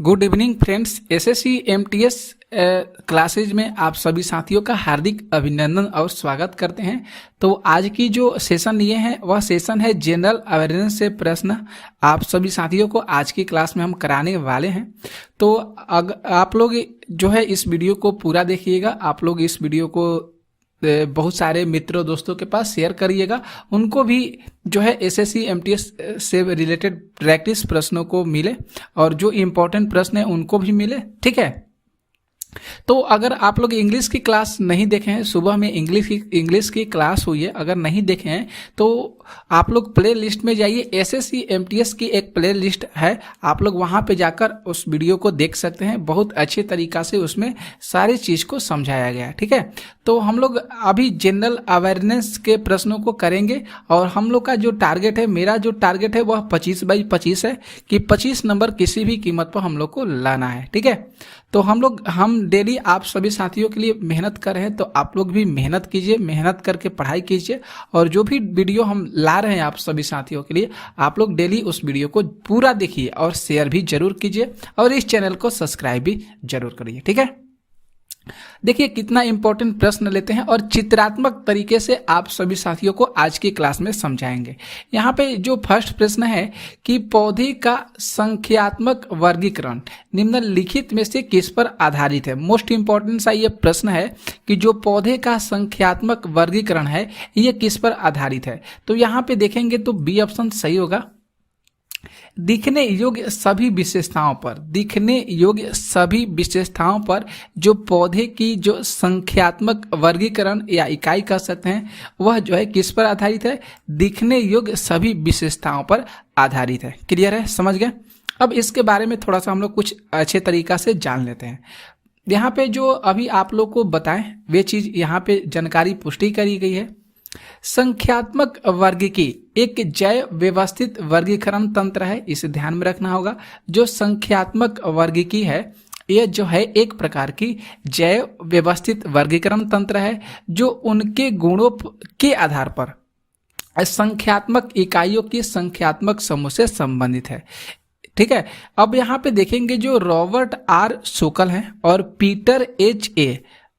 Good evening friends. SSC MTS classes में आप सभी साथियों का हार्दिक अभिनंदन और स्वागत करते हैं। तो आज की जो सेशन लिए हैं वह सेशन है जनरल अवेयरनेस से प्रश्न। आप सभी साथियों को आज की क्लास में हम कराने वाले हैं। तो आप लोग जो है इस वीडियो को पूरा देखिएगा। आप लोग इस वीडियो को बहुत सारे मित्रों दोस्तों के पास शेयर करिएगा, उनको भी जो है एसएससी एमटीएस से रिलेटेड प्रैक्टिस प्रश्नों को मिले और जो इम्पोर्टेंट प्रश्न है उनको भी मिले। ठीक है, तो अगर आप लोग इंग्लिश की क्लास नहीं देखे हैं, सुबह में इंग्लिश की क्लास हुई है, अगर नहीं देखे हैं तो आप लोग प्ले लिस्ट में जाइए। एसएससी एमटीएस की एक प्ले लिस्ट है, आप लोग वहां पे जाकर उस वीडियो को देख सकते हैं। बहुत अच्छे तरीका से उसमें सारी चीज को समझाया गया है। ठीक है, तो हम लोग अभी जनरल अवेयरनेस के प्रश्नों को करेंगे और हम लोग का जो टारगेट है, मेरा जो टारगेट है वह 25/25 है कि 25 नंबर किसी भी कीमत पर हम लोग को लाना है। ठीक है, तो हम डेली आप सभी साथियों के लिए मेहनत कर रहे हैं, तो आप लोग भी मेहनत कीजिए, मेहनत करके पढ़ाई कीजिए और जो भी वीडियो हम ला रहे हैं आप सभी साथियों के लिए, आप लोग डेली उस वीडियो को पूरा देखिए और शेयर भी जरूर कीजिए और इस चैनल को सब्सक्राइब भी जरूर करिए। ठीक है, देखिए कितना इंपॉर्टेंट प्रश्न लेते हैं और चित्रात्मक तरीके से आप सभी साथियों को आज की क्लास में समझाएंगे। यहाँ पे जो फर्स्ट प्रश्न है कि पौधे का संख्यात्मक वर्गीकरण निम्नलिखित में से किस पर आधारित है। मोस्ट इंपॉर्टेंट सा ये प्रश्न है कि जो पौधे का संख्यात्मक वर्गीकरण है ये किस पर आधारित है। तो यहाँ पे देखेंगे तो बी ऑप्शन सही होगा। दिखने योग्य सभी विशेषताओं पर, दिखने योग्य सभी विशेषताओं पर जो पौधे की जो संख्यात्मक वर्गीकरण या इकाई कह सकते हैं वह जो है किस पर आधारित है, दिखने योग्य सभी विशेषताओं पर आधारित है। क्लियर है, समझ गए। अब इसके बारे में थोड़ा सा हम लोग कुछ अच्छे तरीका से जान लेते हैं। यहाँ पे जो अभी आप लोग को बताएं वे चीज यहाँ पे जानकारी पुष्टि करी गई है। संख्यात्मक वर्गीकी एक जैव व्यवस्थित वर्गीकरण तंत्र है, इसे ध्यान में रखना होगा। जो संख्यात्मक वर्गीकी है यह जो है एक प्रकार की जैव व्यवस्थित वर्गीकरण तंत्र है जो उनके गुणों के आधार पर संख्यात्मक इकाइयों की संख्यात्मक समूह से संबंधित है। ठीक है, अब यहाँ पे देखेंगे जो रॉबर्ट आर सोकल हैं और पीटर H.A.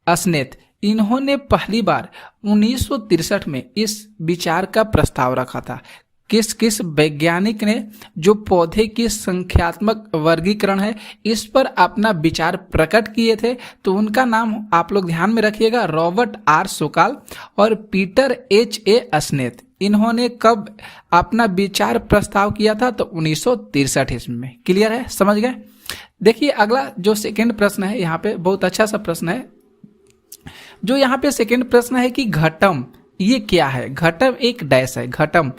अस्नेथ, इन्होंने पहली बार 1963 में इस विचार का प्रस्ताव रखा था। किस वैज्ञानिक ने जो पौधे की संख्यात्मक वर्गीकरण है इस पर अपना विचार प्रकट किए थे, तो उनका नाम आप लोग ध्यान में रखिएगा, रॉबर्ट आर सोकाल और पीटर H.A. अस्नेथ। इन्होंने कब अपना विचार प्रस्ताव किया था, तो 1963 ईस्वी में। क्लियर है, समझ गए। देखिए अगला जो सेकेंड प्रश्न है, यहाँ पे बहुत अच्छा सा प्रश्न है। जो यहाँ पे सेकेंड प्रश्न है कि घटम ये क्या है। घटम एक डैश है, घटम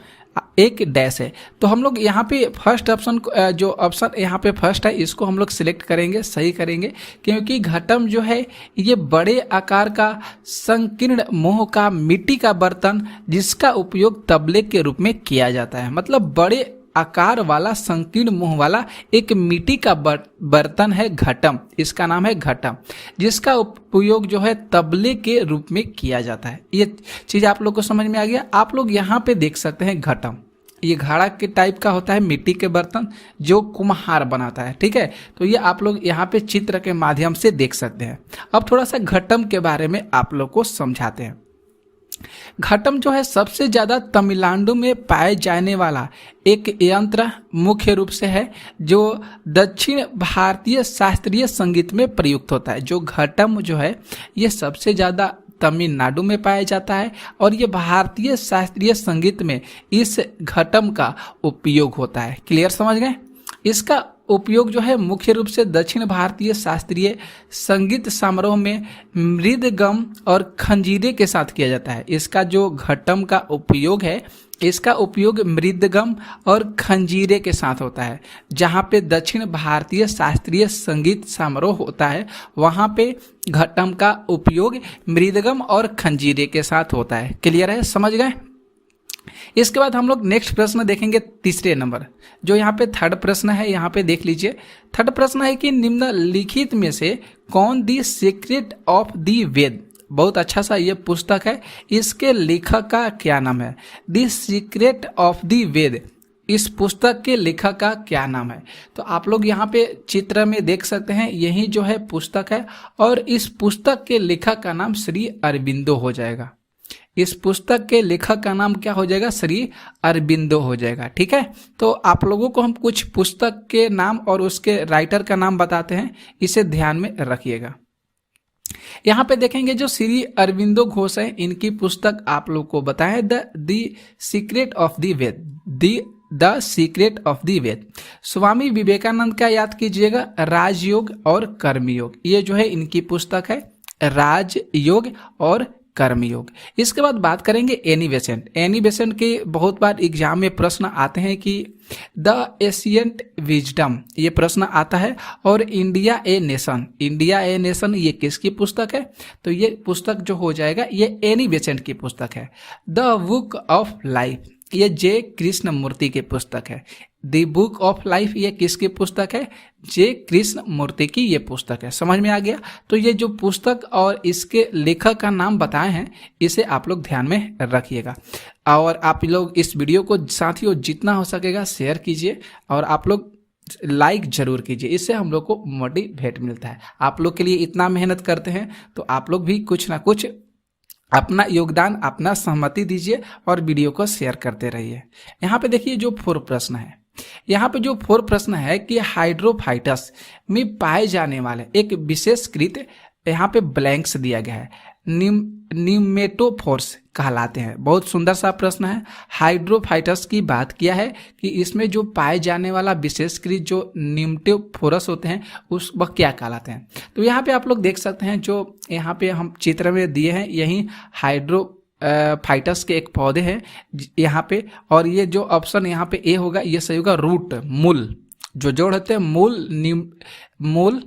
एक डैश है। तो हम लोग यहाँ पे फर्स्ट ऑप्शन, जो ऑप्शन यहाँ पे फर्स्ट है इसको हम लोग सिलेक्ट करेंगे, सही करेंगे, क्योंकि घटम जो है ये बड़े आकार का संकीर्ण मोह का मिट्टी का बर्तन जिसका उपयोग तबले के रूप में किया जाता है। मतलब बड़े आकार वाला संकीर्ण मुंह वाला एक मिट्टी का बर्तन है घटम, इसका नाम है घटम, जिसका उपयोग जो है तबले के रूप में किया जाता है। ये चीज आप लोग को समझ में आ गया। आप लोग यहाँ पे देख सकते हैं घटम, ये घड़ा के टाइप का होता है मिट्टी के बर्तन जो कुम्हार बनाता है। ठीक है, तो ये आप लोग यहाँ पे चित्र के माध्यम से देख सकते हैं। अब थोड़ा सा घटम के बारे में आप लोग को समझाते हैं। घटम जो है सबसे ज्यादा तमिलनाडु में पाए जाने वाला एक यंत्र मुख्य रूप से है जो दक्षिण भारतीय शास्त्रीय संगीत में प्रयुक्त होता है। जो घटम जो है ये सबसे ज्यादा तमिलनाडु में पाया जाता है और ये भारतीय शास्त्रीय संगीत में इस घटम का उपयोग होता है। क्लियर, समझ गए। इसका उपयोग जो है मुख्य रूप से दक्षिण भारतीय शास्त्रीय संगीत समारोह में मृदगम और खंजीरे के साथ किया जाता है। इसका जो घटम का उपयोग है, इसका उपयोग मृदगम और खंजीरे के साथ होता है। जहाँ पे दक्षिण भारतीय शास्त्रीय संगीत समारोह होता है वहाँ पे घटम का उपयोग मृदगम और खंजीरे के साथ होता है। क्लियर है, समझ गए। इसके बाद हम लोग नेक्स्ट प्रश्न देखेंगे, तीसरे नंबर। जो यहाँ पे थर्ड प्रश्न है, यहाँ पे देख लीजिए। थर्ड प्रश्न है कि निम्नलिखित में से कौन दी सीक्रेट ऑफ दी वेद। बहुत अच्छा सा ये पुस्तक है, इसके लेखक का क्या नाम है। दी सीक्रेट ऑफ दी वेद इस पुस्तक के लेखक का क्या नाम है? तो आप लोग यहाँ पे चित्र में देख सकते हैं, यही जो है पुस्तक है और इस पुस्तक के लेखक का नाम श्री अरबिंदो हो जाएगा। इस पुस्तक के लेखक का नाम क्या हो जाएगा? श्री अरबिंदो हो जाएगा। ठीक है, तो आप लोगों को हम कुछ पुस्तक के नाम और उसके राइटर का नाम बताते हैं, इसे ध्यान में रखिएगा। यहाँ पे देखेंगे जो श्री अरबिंदो घोष है, इनकी पुस्तक आप लोग को बताएं the secret of the Veda, the secret of the Veda. Swami Vivekananda का याद कीजिएगा, राजयोग और कर्मयोग, ये जो है इनकी पुस्तक है, राजयोग और कर्मयोग। इसके बाद बात करेंगे एनी बेसेंट। एनी बेसेंट के बहुत बार एग्जाम में प्रश्न आते हैं कि द एशियंट विजडम, ये प्रश्न आता है, और India a nation, India a nation ये किसकी पुस्तक है? तो ये पुस्तक जो हो जाएगा ये एनी बेसेंट की पुस्तक है। द बुक ऑफ लाइफ, ये जे कृष्ण मूर्ति की पुस्तक है। द बुक ऑफ लाइफ ये किसकी पुस्तक है? जे कृष्ण मूर्ति की ये पुस्तक है। समझ में आ गया? तो ये जो पुस्तक और इसके लेखक का नाम बताए हैं, इसे आप लोग ध्यान में रखिएगा। और आप लोग इस वीडियो को साथियों जितना हो सकेगा शेयर कीजिए और आप लोग लाइक जरूर कीजिए, इससे हम लोग को मोटिवेट मिलता है। आप लोग के लिए इतना मेहनत करते हैं तो आप लोग भी कुछ ना कुछ अपना योगदान, अपना सहमति दीजिए और वीडियो को शेयर करते रहिए। यहाँ पे देखिए जो 4 प्रश्न है, यहाँ पे जो 4 प्रश्न है कि हाइड्रोफाइटस में पाए जाने वाले एक विशेषकृत, यहाँ पे ब्लैंक्स दिया गया है, निमेटोफोर्स कहलाते हैं। बहुत सुंदर सा प्रश्न है। हाइड्रोफाइटस की बात किया है कि इसमें जो पाए जाने वाला विशेषकृत जो निमेटोफोरस होते हैं उस वह क्या कहलाते हैं? तो यहाँ पे आप लोग देख सकते हैं, जो यहाँ पे हम चित्र में दिए हैं, यही हाइड्रोफाइटस के एक पौधे हैं यहाँ पे, और ये जो ऑप्शन यहाँ पे ए होगा ये सही होगा, रूट, मूल, जो जोड़ होते हैं मूल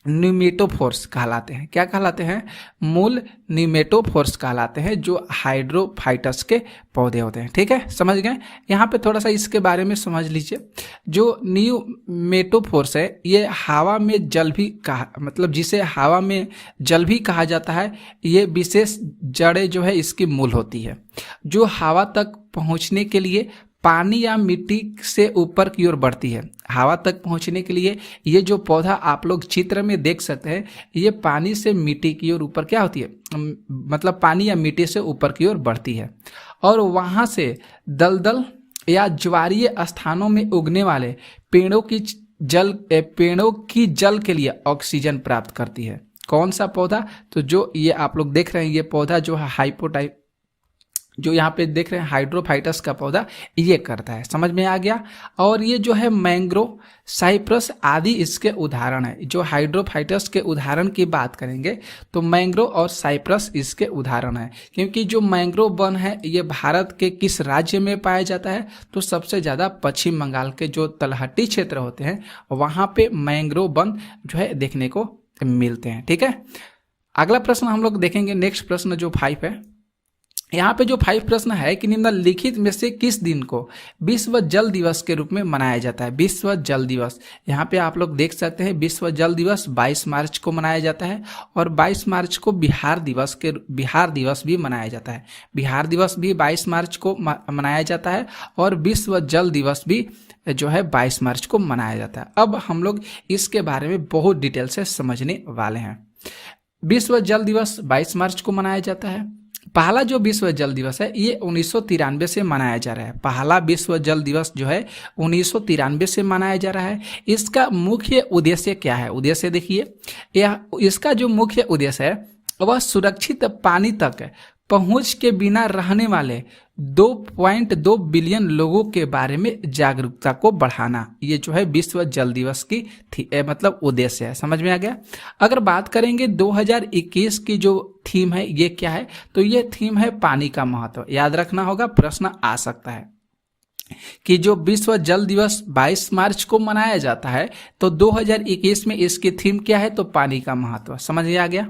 निमेटोफोर्स कहलाते हैं। क्या कहलाते हैं? मूल निमेटोफोर्स कहलाते हैं, जो हाइड्रोफाइटस के पौधे होते हैं। ठीक है, समझ गए? यहाँ पे थोड़ा सा इसके बारे में समझ लीजिए। जो निमेटोफोर्स है ये हवा में जल भी कहा, मतलब जिसे हवा में जल भी कहा जाता है, ये विशेष जड़ें जो है इसकी मूल होती है, जो हवा तक पहुँचने के लिए पानी या मिट्टी से ऊपर की ओर बढ़ती है। हवा तक पहुंचने के लिए ये जो पौधा आप लोग चित्र में देख सकते हैं, ये पानी से मिट्टी की ओर ऊपर क्या होती है, मतलब पानी या मिट्टी से ऊपर की ओर बढ़ती है, और वहां से दलदल या ज्वारीय स्थानों में उगने वाले पेड़ों की जल के लिए ऑक्सीजन प्राप्त करती है। कौन सा पौधा? तो जो ये आप लोग देख रहे हैं, ये पौधा जो है जो यहाँ पे देख रहे हैं हाइड्रोफाइटस का पौधा, ये करता है। समझ में आ गया? और ये जो है मैंग्रोव, साइप्रस आदि इसके उदाहरण है। जो हाइड्रोफाइटस के उदाहरण की बात करेंगे तो मैंग्रोव और साइप्रस इसके उदाहरण है। क्योंकि जो मैंग्रोव वन है ये भारत के किस राज्य में पाया जाता है? तो सबसे ज़्यादा पश्चिम बंगाल के जो तलहटी क्षेत्र होते हैं वहाँ पे मैंग्रोव वन जो है देखने को मिलते हैं। ठीक है, अगला प्रश्न हम लोग देखेंगे। नेक्स्ट प्रश्न जो 5 है, यहाँ पे जो 5 प्रश्न है कि निम्नलिखित में से किस दिन को विश्व जल दिवस के रूप में मनाया जाता है? विश्व जल दिवस, यहाँ पे आप लोग देख सकते हैं विश्व जल दिवस 22 मार्च को मनाया जाता है, और 22 मार्च को बिहार दिवस भी मनाया जाता है। बिहार दिवस भी 22 मार्च को मनाया जाता है, और विश्व जल दिवस भी जो है 22 मार्च को मनाया जाता है। अब हम लोग इसके बारे में बहुत डिटेल से समझने वाले हैं। विश्व जल दिवस 22 मार्च को मनाया जाता है। पहला जो विश्व जल दिवस है ये 1993 से मनाया जा रहा है। पहला विश्व जल दिवस जो है 1993 से मनाया जा रहा है। इसका मुख्य उद्देश्य क्या है? उद्देश्य देखिए, यह इसका जो मुख्य उद्देश्य है वह सुरक्षित पानी तक पहुंच के बिना रहने वाले 2.2 बिलियन लोगों के बारे में जागरूकता को बढ़ाना, ये जो है विश्व जल दिवस की मतलब उद्देश्य है। समझ में आ गया? अगर बात करेंगे 2021 की जो थीम है ये क्या है? तो ये थीम है पानी का महत्व। याद रखना होगा, प्रश्न आ सकता है कि जो विश्व जल दिवस 22 मार्च को मनाया जाता है तो 2021 में इसकी थीम क्या है? तो पानी का महत्व। समझ में आ गया?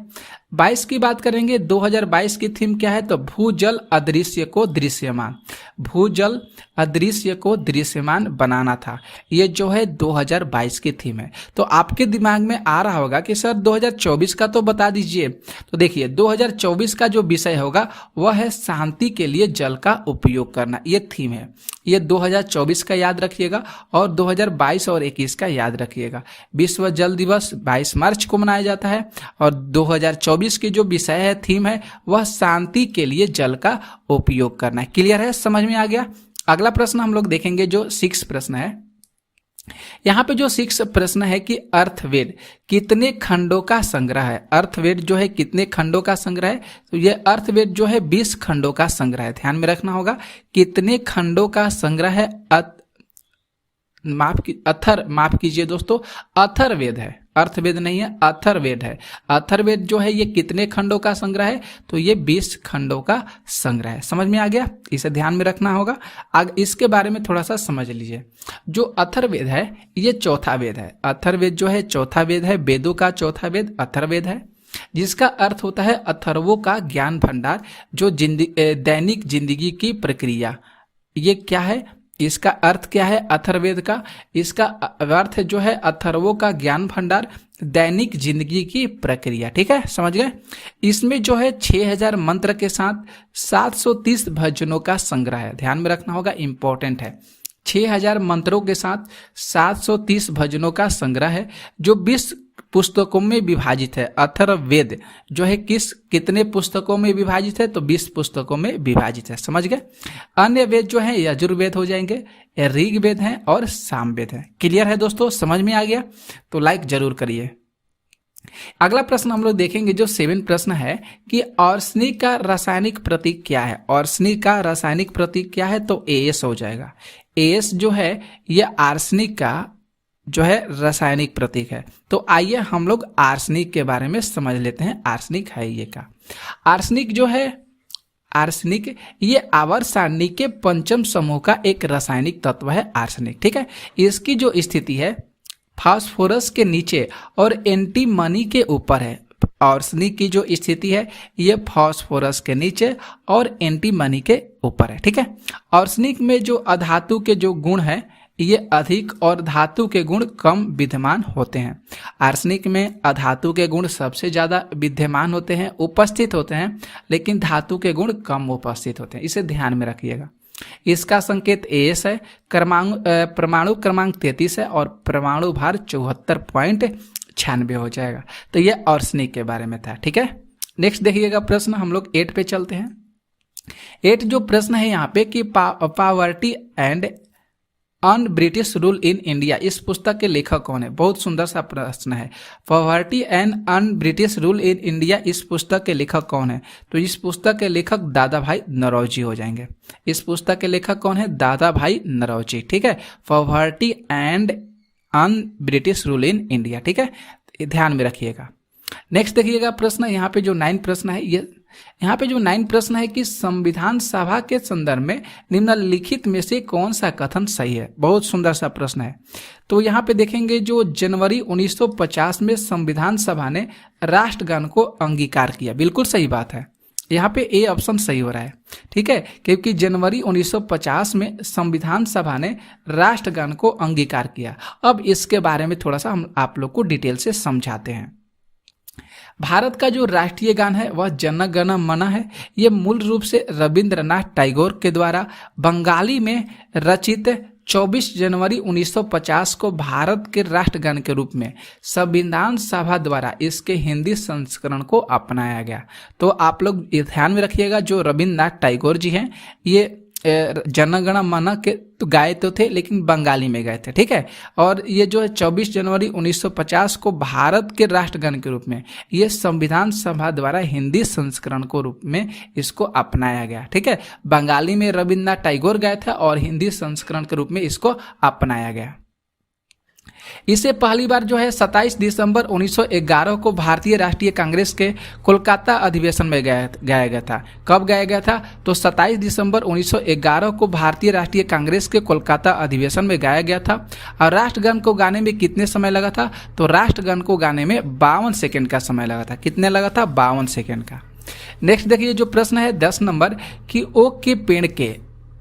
22 की बात करेंगे, 2022 की थीम क्या है? तो भूजल अदृश्य को दृश्यमान, भूजल अदृश्य को दृश्यमान बनाना था। ये जो है 2022 की थीम है। तो आपके दिमाग में आ रहा होगा कि सर 2024 का तो बता दीजिए। तो देखिए 2024 का जो विषय होगा वह है शांति के लिए जल का उपयोग करना, ये थीम है। ये 2024 का याद रखिएगा और 2022 और 21 का याद रखिएगा। विश्व जल दिवस 22 मार्च को मनाया जाता है और 2024 की जो विषय है, थीम है, वह शांति के लिए जल का उपयोग करना है। क्लियर है, समझ में आ गया। अगला प्रश्न हम लोग देखेंगे जो 6 प्रश्न है। यहाँ पे जो 6 प्रश्न है कि अर्थवेद कितने खंडों का संग्रह है। अर्थवेद जो है कितने खंडों का संग्रह है, तो ये अर्थवेद जो है 20 खंडों का संग्रह है। ध्यान में रखना होगा कितने खंडों का संग्रह है। माफ कीजिए दोस्तों, अथर्ववेद है, अर्थवेद नहीं है, अथर्ववेद है। अथर्ववेद जो है ये कितने खंडों का संग्रह है, तो ये 20 खंडों का संग्रह है। समझ में आ गया, इसे ध्यान में रखना होगा। इसके बारे में थोड़ा सा समझ लीजिए। जो अथर्ववेद है ये चौथा वेद है। अथर्ववेद जो है चौथा वेद है, वेदों का चौथा वेद अथर्ववेद है, जिसका अर्थ होता है अथर्वों का ज्ञान भंडार, जो दैनिक जिंदगी की प्रक्रिया। ये क्या है, इसका अर्थ क्या है अथर्ववेद का, इसका अर्थ जो है अथर्वों का ज्ञान भंडार, दैनिक जिंदगी की प्रक्रिया। ठीक है, समझ गए। इसमें जो है 6000 मंत्र के साथ 730 भजनों का संग्रह है। ध्यान में रखना होगा, इंपॉर्टेंट है। 6000 मंत्रों के साथ 730 भजनों का संग्रह है, जो 20 पुस्तकों में विभाजित है। अथर्ववेद जो है कितने पुस्तकों में विभाजित है, तो 20 पुस्तकों में विभाजित है। समझ गए। अन्य वेद जो है यजुर्वेद हो जाएंगे, ऋग्वेद है और सामवेद है। क्लियर है दोस्तों, समझ में आ गया तो लाइक जरूर करिए। अगला प्रश्न हम लोग देखेंगे जो 7 प्रश्न है कि आर्सेनिक का रासायनिक प्रतीक क्या है। आर्सेनिक का रासायनिक प्रतीक क्या है, तो AS हो जाएगा। AS जो है यह आर्सेनिक का जो है रासायनिक प्रतीक है। तो आइए हम लोग आर्सेनिक के बारे में समझ लेते हैं। आर्सेनिक है ये का, आर्सेनिक जो है, आर्सेनिक ये आवर्त सारणी के 5म समूह का एक रासायनिक तत्व है आर्सेनिक। ठीक है, इसकी जो स्थिति है फास्फोरस के नीचे और एंटीमनी के ऊपर है। आर्सेनिक की जो स्थिति है ये फास्फोरस के नीचे और एंटीमनी के ऊपर है। ठीक है, आर्सेनिक में जो अधातु के जो गुण है ये अधिक और धातु के गुण कम विद्यमान होते हैं। आर्सेनिक में अधातु के गुण सबसे ज्यादा विद्यमान होते हैं, उपस्थित होते हैं, लेकिन धातु के गुण कम उपस्थित होते हैं। इसे ध्यान में रखिएगा। इसका संकेत AS है, परमाणु क्रमांक 33 है और परमाणु भार 74.96 हो जाएगा। तो ये आर्सेनिक के बारे में था। ठीक है, नेक्स्ट देखिएगा प्रश्न, हम लोग 8 पे चलते हैं। 8 जो प्रश्न है यहाँ पे कि poverty and un British rule in India, इस पुस्तक के लेखक कौन है। बहुत सुंदर सा प्रश्न है। Poverty and un British rule in India, इस पुस्तक के लेखक कौन है, तो इस पुस्तक के लेखक दादा भाई नौरोजी हो जाएंगे। इस पुस्तक के लेखक कौन है, दादा भाई नौरोजी। ठीक है, poverty and un British rule in India. ठीक है, ध्यान में रखिएगा। नेक्स्ट देखिएगा प्रश्न, यहाँ पे जो 9 प्रश्न है, ये यहाँ पे जो 9 प्रश्न है कि संविधान सभा के संदर्भ में निम्नलिखित में से कौन सा कथन सही है। बहुत सुंदर सा प्रश्न है। तो यहाँ पे देखेंगे जो जनवरी 1950 में संविधान सभा ने राष्ट्रगान को अंगीकार किया, बिल्कुल सही बात है। यहाँ पे A ऑप्शन सही हो रहा है। ठीक है, क्योंकि जनवरी 1950 में संविधान सभा ने राष्ट्रगान को अंगीकार किया। अब इसके बारे में थोड़ा सा हम आप लोग को डिटेल से समझाते हैं। भारत का जो राष्ट्रीय गान है वह जन गण मन है। ये मूल रूप से रविंद्रनाथ टैगोर के द्वारा बंगाली में रचित 24 जनवरी 1950 को भारत के राष्ट्रगान के रूप में संविधान सभा द्वारा इसके हिंदी संस्करण को अपनाया गया। तो आप लोग ध्यान में रखिएगा, जो रविंद्रनाथ टैगोर जी हैं ये जनगण मन के तो गाए तो थे, लेकिन बंगाली में गाए थे। ठीक है, और ये जो है 24 जनवरी 1950 को भारत के राष्ट्रगान के रूप में ये संविधान सभा द्वारा हिंदी संस्करण को रूप में इसको अपनाया गया। ठीक है, बंगाली में रविंद्रनाथ टैगोर गाए थे और हिंदी संस्करण के रूप में इसको अपनाया गया। इसे पहली बार जो है 27 दिसंबर 1911 को भारतीय राष्ट्रीय कांग्रेस के कोलकाता अधिवेशन में गाया गया था। कब गाया गया था, तो 27 दिसंबर 1911 को भारतीय राष्ट्रीय कांग्रेस के कोलकाता अधिवेशन में गाया गया था। और राष्ट्रगान को गाने में कितने समय लगा था, तो राष्ट्रगान को गाने में 52 सेकेंड का समय लगा था। कितने लगा था, 52 सेकेंड का। नेक्स्ट देखिए जो प्रश्न है 10 नंबर कि ओक के पेड़ के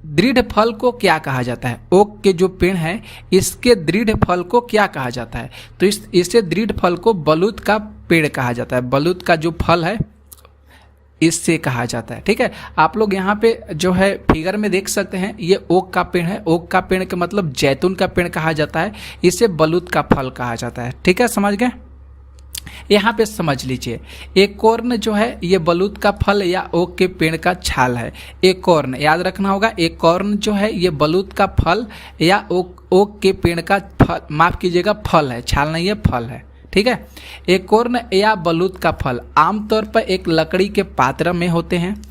दृढ़ फल को क्या कहा जाता है। ओक के जो पेड़ है इसके दृढ़ फल को क्या कहा जाता है, तो इसे दृढ़ फल को बलूत का पेड़ कहा जाता है। बलूत का जो फल है इससे कहा जाता है। ठीक है, आप लोग यहाँ पे जो है फिगर में देख सकते हैं, ये ओक का पेड़ है। ओक का पेड़ का मतलब जैतून का पेड़ कहा जाता है, इसे बलूत का फल कहा जाता है। ठीक है, समझ गए। यहाँ पे समझ लीजिए, एकोर्न जो है ये बलूत का फल या ओक के पेड़ का छाल है। एकोर्न याद रखना होगा, एकोर्न जो है ये बलूत का फल या ओक के पेड़ का फल, माफ कीजिएगा फल है, छाल नहीं है, फल है। ठीक है, एकोर्न या बलूत का फल आमतौर पर एक लकड़ी के पात्र में होते हैं।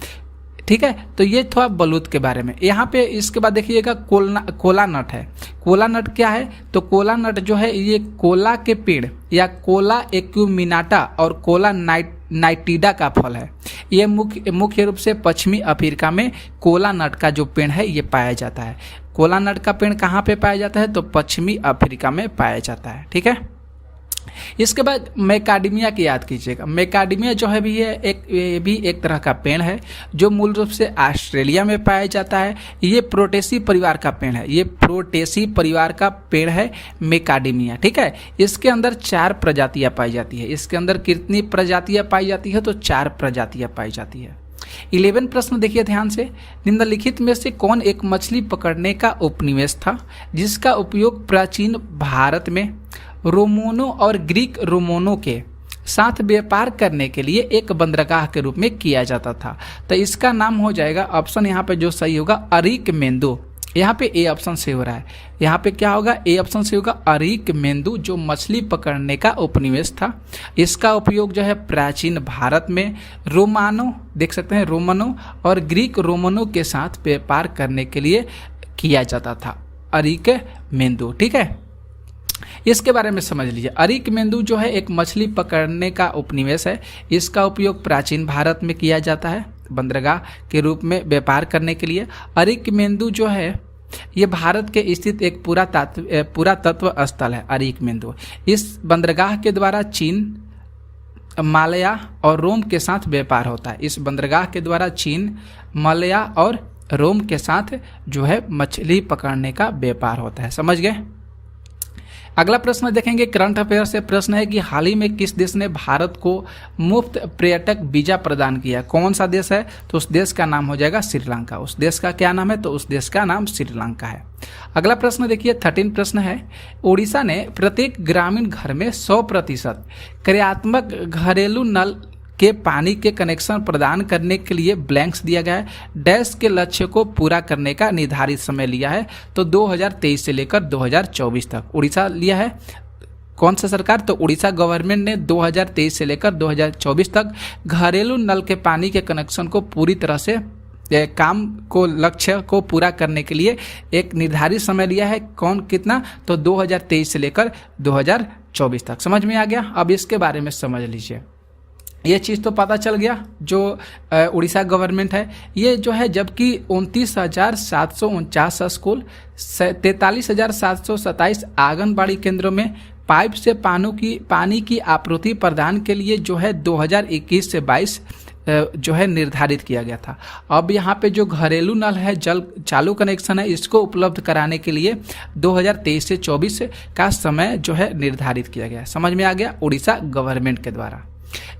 ठीक है, तो ये थोड़ा बलूत के बारे में। यहाँ पे इसके बाद देखिएगा कोला नट है। कोला नट क्या है, तो कोला नट जो है ये कोला के पेड़ या कोला एक्यूमिनाटा और कोला नाइटिडा का फल है। ये मुख्य रूप से पश्चिमी अफ्रीका में कोला नट का जो पेड़ है ये पाया जाता है। कोला नट का पेड़ कहाँ पे पाया जाता है, तो पश्चिमी अफ्रीका में पाया जाता है। ठीक है, इसके बाद मैकाडेमिया की याद कीजिएगा। मैकाडेमिया जो है ये भी एक तरह का पेड़ है जो मूल रूप से ऑस्ट्रेलिया में पाया जाता है। ये प्रोटेसी परिवार का पेड़ है, ये प्रोटेसी परिवार का पेड़ है मैकाडेमिया। ठीक है, इसके अंदर 4 प्रजातियां पाई जाती है। इसके अंदर कितनी प्रजातियां पाई जाती है, तो 4 प्रजातियां पाई जाती है। 11 प्रश्न देखिए ध्यान से। निम्नलिखित में से कौन एक मछली पकड़ने का उपनिवेश था जिसका उपयोग प्राचीन भारत में रोमनों और ग्रीक रोमनों के साथ व्यापार करने के लिए एक बंदरगाह के रूप में किया जाता था? तो इसका नाम हो जाएगा, ऑप्शन यहाँ पे जो सही होगा अरिकमेंदु। यहाँ पे ए ऑप्शन से हो रहा है, यहाँ पे क्या होगा, ए ऑप्शन से होगा अरिकमेंदु, जो मछली पकड़ने का उपनिवेश था। इसका उपयोग जो है प्राचीन भारत में रोमानों, देख सकते हैं रोमनों और ग्रीक रोमनों के साथ व्यापार करने के लिए किया जाता था। अरिकमेंदु। ठीक है, इसके बारे में समझ लीजिए। अरिकमेंदु जो है एक मछली पकड़ने का उपनिवेश है। इसका उपयोग प्राचीन भारत में किया जाता है बंदरगाह के रूप में व्यापार करने के लिए। अरिकमेंदु जो है ये भारत के स्थित एक पुरातत्व स्थल है। अरिकमेंदु इस बंदरगाह के द्वारा चीन, मालया और रोम के साथ व्यापार होता है। इस बंदरगाह के द्वारा चीन, मालया और रोम के साथ जो है मछली पकड़ने का व्यापार होता है। समझ गए। अगला प्रश्न देखेंगे, करंट अफेयर से प्रश्न है कि हाल ही में किस देश ने भारत को मुफ्त पर्यटक वीजा प्रदान किया? कौन सा देश है, तो उस देश का नाम हो जाएगा श्रीलंका। उस देश का क्या नाम है, तो उस देश का नाम श्रीलंका है। अगला प्रश्न देखिए, 13 प्रश्न है। उड़ीसा ने प्रत्येक ग्रामीण घर में 100% क्रियात्मक घरेलू नल के पानी के कनेक्शन प्रदान करने के लिए ब्लैंक्स दिया गया है। डैश के लक्ष्य को पूरा करने का निर्धारित समय लिया है, तो 2023 से लेकर 2024 तक उड़ीसा लिया है। कौन सा सरकार, तो उड़ीसा गवर्नमेंट ने 2023 से लेकर 2024 तक घरेलू नल के पानी के कनेक्शन को पूरी तरह से काम को, लक्ष्य को पूरा करने के लिए एक निर्धारित समय लिया है। कौन कितना, तो 2023 से लेकर 2024 तक। समझ में आ गया। अब इसके बारे में समझ लीजिए। ये चीज़ तो पता चल गया, जो उड़ीसा गवर्नमेंट है ये जो है, जबकि 29,749 स्कूल, 43,727 आंगनबाड़ी केंद्रों में पाइप से पानी की आपूर्ति प्रदान के लिए जो है 2021 से 22 जो है निर्धारित किया गया था। अब यहाँ पे जो घरेलू नल है, जल चालू कनेक्शन है, इसको उपलब्ध कराने के लिए 2023 से 24 का समय जो है निर्धारित किया गया। समझ में आ गया, उड़ीसा गवर्नमेंट के द्वारा।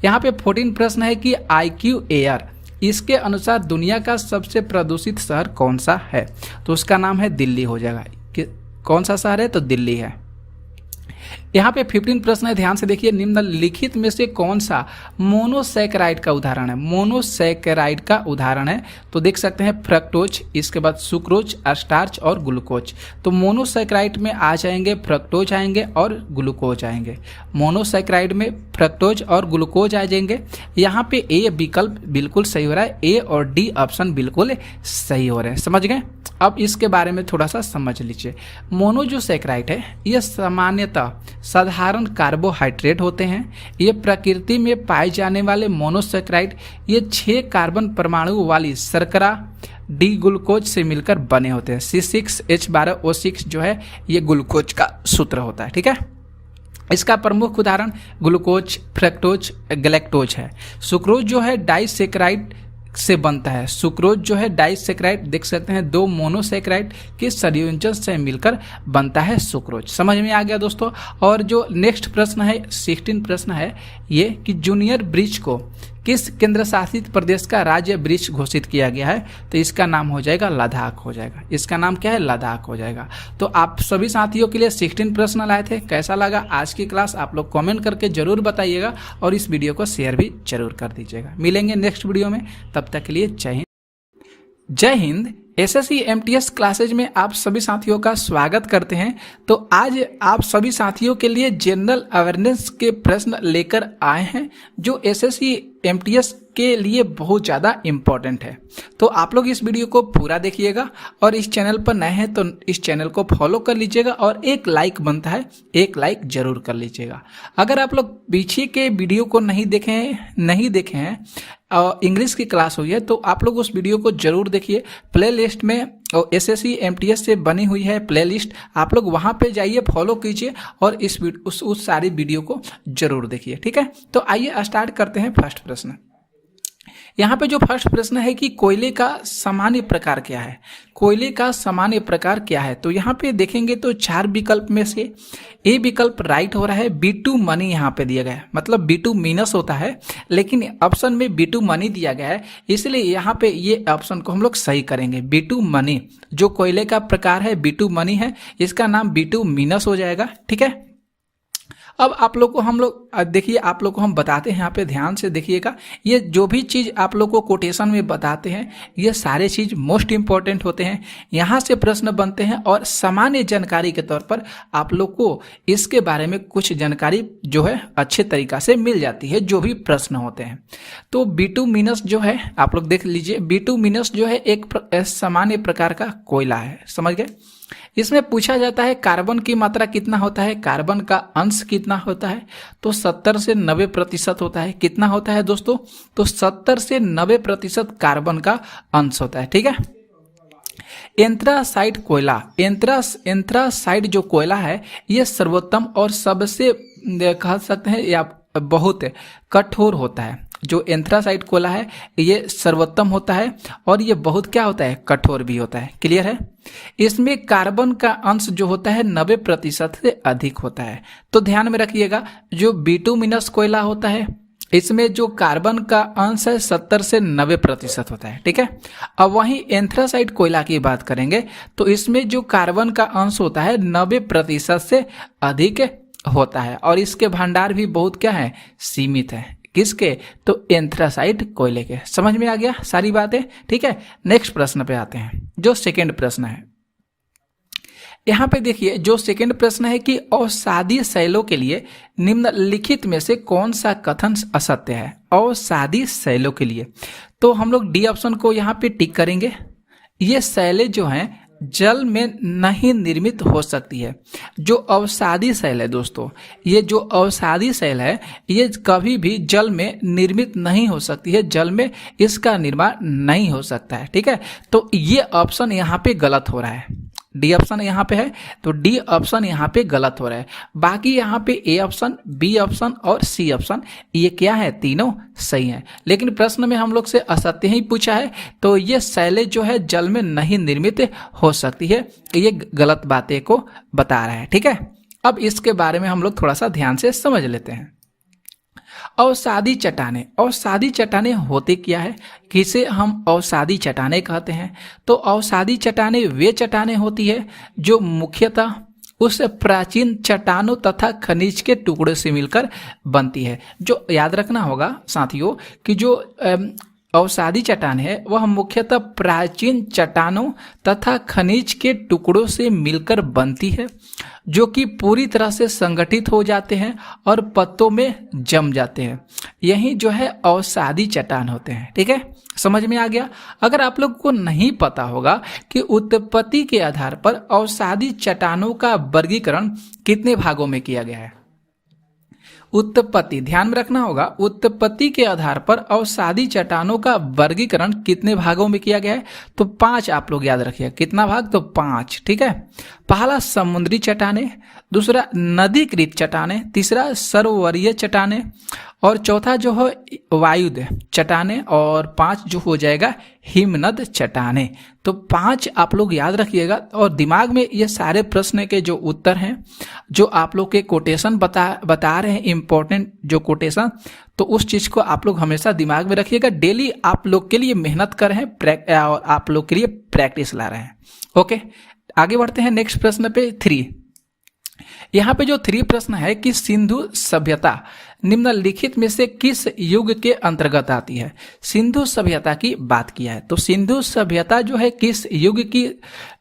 यहाँ पे 14 प्रश्न है कि IQ एयर, इसके अनुसार दुनिया का सबसे प्रदूषित शहर कौन सा है? तो उसका नाम है दिल्ली हो जाएगा। कौन सा शहर है, तो दिल्ली है। यहाँ पे 15 प्रश्न है, ध्यान से देखिए। निम्नलिखित में से कौन सा मोनोसैकेराइड का उदाहरण है? मोनोसैकेराइड का उदाहरण है तो देख सकते हैं फ्रक्टोज, इसके बाद सुक्रोज, स्टार्च और ग्लूकोज। तो मोनोसैकेराइड में आ जाएंगे फ्रक्टोज आएंगे और ग्लूकोज आएंगे। मोनोसैकेराइड में फ्रक्टोज और ग्लूकोज आ जाएंगे। यहाँ पे ए विकल्प बिल्कुल सही हो रहा है, ए और डी ऑप्शन बिल्कुल सही हो रहे हैं। समझ गए। अब इसके बारे में थोड़ा सा समझ लीजिए। मोनो जो सैकेराइड है ये सामान्यतः साधारण कार्बोहाइड्रेट होते हैं। ये प्रकृति में पाए जाने वाले मोनोसैकेराइड ये 6 कार्बन परमाणु वाली शर्करा डी ग्लूकोज से मिलकर बने होते हैं। C6H12O6 जो है ये ग्लूकोज का सूत्र होता है। ठीक है, इसका प्रमुख उदाहरण ग्लूकोज, फ्रक्टोज, गैलेक्टोज है। सुक्रोज जो है डाइसैकेराइड से बनता है। सुक्रोज जो है डाइसैकेराइड, देख सकते हैं 2 मोनोसैकेराइड के संयोजन से मिलकर बनता है सुक्रोज। समझ में आ गया दोस्तों। और जो नेक्स्ट प्रश्न है 16 प्रश्न है ये कि जूनियर ब्रिज को किस केंद्र शासित प्रदेश का राज्य वृक्ष घोषित किया गया है? तो इसका नाम हो जाएगा लद्दाख हो जाएगा। इसका नाम क्या है? लद्दाख हो जाएगा। तो आप सभी साथियों के लिए 16 प्रश्न लाए थे। कैसा लगा आज की क्लास? आप लोग कमेंट करके जरूर बताइएगा और इस वीडियो को शेयर भी जरूर कर दीजिएगा। मिलेंगे नेक्स्ट वीडियो में, तब तक के लिए जय हिंद। जय हिंद। एसएससी एमटीएस क्लासेज में आप सभी साथियों का स्वागत करते हैं। तो आज आप सभी साथियों के लिए जनरल अवेयरनेस के प्रश्न लेकर आए हैं जो एसएससी एमटीएस के लिए बहुत ज़्यादा इम्पोर्टेंट है। तो आप लोग इस वीडियो को पूरा देखिएगा और इस चैनल पर नए हैं तो इस चैनल को फॉलो कर लीजिएगा और एक लाइक बनता है, एक लाइक जरूर कर लीजिएगा। अगर आप लोग पीछे के वीडियो को नहीं देखे हैं इंग्लिश की क्लास हुई है तो आप लोग उस वीडियो को जरूर देखिए। प्लेलिस्ट में एसएससी एमटीएस से बनी हुई है प्लेलिस्ट, आप लोग वहां पे जाइए, फॉलो कीजिए और उस सारी वीडियो को जरूर देखिए। ठीक है, तो आइए स्टार्ट करते हैं फर्स्ट प्रश्न। यहाँ पे जो फर्स्ट प्रश्न है कि कोयले का सामान्य प्रकार क्या है? कोयले का सामान्य प्रकार क्या है? तो यहाँ पे देखेंगे तो 4 विकल्प में से ए विकल्प राइट हो रहा है। बिटुमनी यहाँ पे दिया गया है, मतलब बिटुमिनस होता है, लेकिन ऑप्शन में बिटुमनी दिया गया है, इसलिए यहाँ पे ये ऑप्शन को हम लोग सही करेंगे। बिटुमनी जो कोयले का प्रकार है बिटुमनी है, इसका नाम बिटुमिनस हो जाएगा। ठीक है, अब आप लोग को आप लोग को हम बताते हैं, यहाँ पे ध्यान से देखिएगा। ये जो भी चीज़ आप लोग को कोटेशन में बताते हैं ये सारे चीज़ मोस्ट इंपॉर्टेंट होते हैं, यहाँ से प्रश्न बनते हैं और सामान्य जानकारी के तौर पर आप लोग को इसके बारे में कुछ जानकारी जो है अच्छे तरीक़ा से मिल जाती है जो भी प्रश्न होते हैं। तो बिटुमिनस जो है आप लोग देख लीजिए, बिटुमिनस जो है एक सामान्य प्रकार का कोयला है, समझ गए। इसमें पूछा जाता है कार्बन की मात्रा कितना होता है, कार्बन का अंश कितना होता है? तो 70 से 90% होता है। कितना होता है दोस्तों? तो 70 से 90% कार्बन का अंश होता है। ठीक है, एंथ्रासाइट कोयला, एंथ्रासाइट जो कोयला है ये सर्वोत्तम और सबसे कह सकते हैं या बहुत कठोर होता है। जो एंथ्रासाइट कोयला है ये सर्वोत्तम होता है और ये बहुत क्या होता है? कठोर भी होता है। क्लियर है? इसमें कार्बन का अंश जो होता है 90% से अधिक होता है। तो ध्यान में रखिएगा, जो बिटुमिनस कोयला होता है इसमें जो कार्बन का अंश है 70 से 90% होता है। ठीक है, अब वहीं एंथ्रासाइट कोयला की बात करेंगे तो इसमें जो कार्बन का अंश होता है 90% से अधिक होता है और इसके भंडार भी बहुत क्या है? सीमित है। किसके? तो एंथ्रासाइट कोयले के। समझ में आ गया सारी बातें? ठीक है, नेक्स्ट प्रश्न पे आते हैं जो सेकंड प्रश्न है। यहाँ पे देखिए जो सेकंड प्रश्न है कि अवसादी शैलों के लिए निम्नलिखित में से कौन सा कथन असत्य है? अवसादी शैलों के लिए तो हम लोग डी ऑप्शन को यहाँ पे टिक करेंगे। ये शैलें जो हैं जल में नहीं निर्मित हो सकती है। जो अवसादी शैल है दोस्तों, ये जो अवसादी शैल है ये कभी भी जल में निर्मित नहीं हो सकती है, जल में इसका निर्माण नहीं हो सकता है। ठीक है, तो ये ऑप्शन यहाँ पे गलत हो रहा है। डी ऑप्शन यहाँ पे है तो डी ऑप्शन यहाँ पे गलत हो रहा है। बाकी यहाँ पे ए ऑप्शन, बी ऑप्शन और सी ऑप्शन ये क्या है? तीनों सही हैं। लेकिन प्रश्न में हम लोग से असत्य ही पूछा है तो ये शैलें जो है जल में नहीं निर्मित हो सकती है, ये गलत बातें को बता रहा है। ठीक है, अब इसके बारे में हम लोग थोड़ा सा ध्यान से समझ लेते हैं। अवसादी चट्टानें, अवसादी चट्टानें होते क्या है? किसे हम अवसादी चट्टानें कहते हैं? तो अवसादी चट्टानें वे चट्टानें होती है जो मुख्यतः उस प्राचीन चट्टानों तथा खनिज के टुकड़े से मिलकर बनती है। जो याद रखना होगा साथियों कि जो अवसादी चट्टान है वह मुख्यतः प्राचीन चट्टानों तथा खनिज के टुकड़ों से मिलकर बनती है जो कि पूरी तरह से संगठित हो जाते हैं और पत्तों में जम जाते हैं। यही जो है अवसादी चट्टान होते हैं। ठीक है, समझ में आ गया? अगर आप लोग को नहीं पता होगा कि उत्पत्ति के आधार पर अवसादी चट्टानों का वर्गीकरण कितने भागों में किया गया है, उत्पत्ति ध्यान में रखना होगा। उत्पत्ति के आधार पर अवसादी चट्टानों का वर्गीकरण कितने भागों में किया गया है? तो 5 आप लोग याद रखिए। कितना भाग? तो 5। ठीक है, पहला समुद्री चट्टानें, दूसरा नदीकृत चट्टानें, तीसरा सरोवरीय चट्टानें और चौथा जो है वायुद चट्टाने, और 5 जो हो जाएगा हिमनद चट्टाने। तो 5 आप लोग याद रखिएगा और दिमाग में ये सारे प्रश्न के जो उत्तर हैं, जो आप लोग के कोटेशन बता रहे हैं इंपॉर्टेंट जो कोटेशन, तो उस चीज को आप लोग हमेशा दिमाग में रखिएगा। डेली आप लोग के लिए मेहनत कर रहे हैं और आप लोग के लिए प्रैक्टिस ला रहे हैं। ओके, आगे बढ़ते हैं नेक्स्ट प्रश्न पे 3। यहाँ पे जो 3 प्रश्न है कि सिंधु सभ्यता निम्नलिखित में से किस युग के अंतर्गत आती है। सिंधु सभ्यता की बात किया है, तो सिंधु सभ्यता जो है किस युग की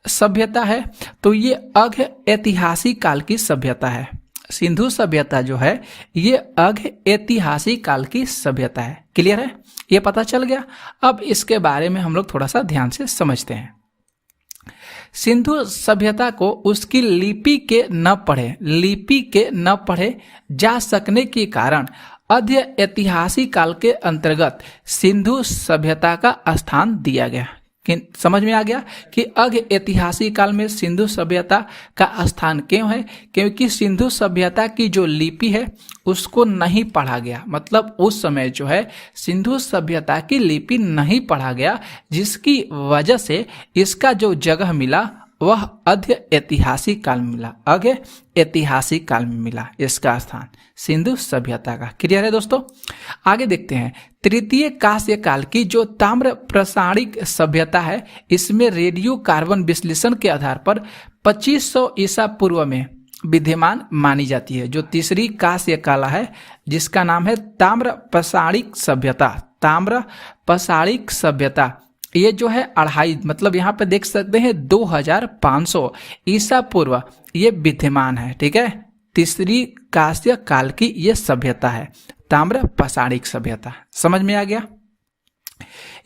सभ्यता है, तो ये अर्घ ऐतिहासिक काल की सभ्यता है। सिंधु सभ्यता जो है ये अर्घ ऐतिहासिक काल की सभ्यता है। क्लियर है, ये पता चल गया। अब इसके बारे में हम लोग थोड़ा सा ध्यान से समझते हैं। सिंधु सभ्यता को उसकी लिपि के न पढ़े जा सकने के कारण अर्घ ऐतिहासिक काल के अंतर्गत सिंधु सभ्यता का स्थान दिया गया। समझ में आ गया कि अर्घ ऐतिहासिक काल में सिंधु सभ्यता का स्थान क्यों है, क्योंकि सिंधु सभ्यता की जो लिपि है उसको नहीं पढ़ा गया। मतलब उस समय जो है सिंधु सभ्यता की लिपि नहीं पढ़ा गया, जिसकी वजह से इसका जो जगह मिला वह अर्घ ऐतिहासिक काल में मिला। अर्घ ऐतिहासिक काल में मिला इसका स्थान सिंधु सभ्यता का। क्लियर है दोस्तों, आगे देखते हैं। तृतीय कांस्य काल की जो ताम्र प्रसारिक सभ्यता है, इसमें रेडियो कार्बन विश्लेषण के आधार पर 2500 ईसा पूर्व में विद्यमान मानी जाती है। जो तीसरी कांस्य काला है जिसका नाम है ताम्र प्रसारिक सभ्यता। ताम्र प्रसारिक सभ्यता ये जो है 2.5 मतलब यहाँ पे देख सकते हैं 2500 ईसा पूर्व ये विद्यमान है। ठीक है, तीसरी कांस्य काल की ये सभ्यता है ताम्र प्रसारिक सभ्यता। समझ में आ गया।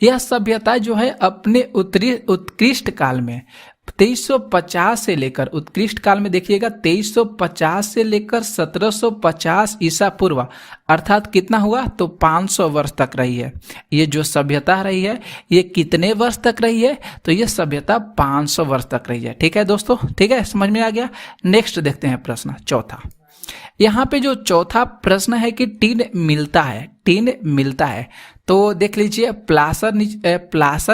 यह सभ्यता जो है अपने उत्कृष्ट काल में 2350 से लेकर उत्कृष्ट काल में देखिएगा 2350 से लेकर 1750 ईसा पूर्व अर्थात कितना हुआ, तो 500 वर्ष तक रही है। ये जो सभ्यता रही है ये कितने वर्ष तक रही है, तो ये सभ्यता 500 वर्ष तक रही है। ठीक है दोस्तों, ठीक है, समझ में आ गया। नेक्स्ट देखते हैं प्रश्न चौथा। यहाँ पे जो चौथा प्रश्न है कि टीन मिलता है, तो देख लीजिए प्लासर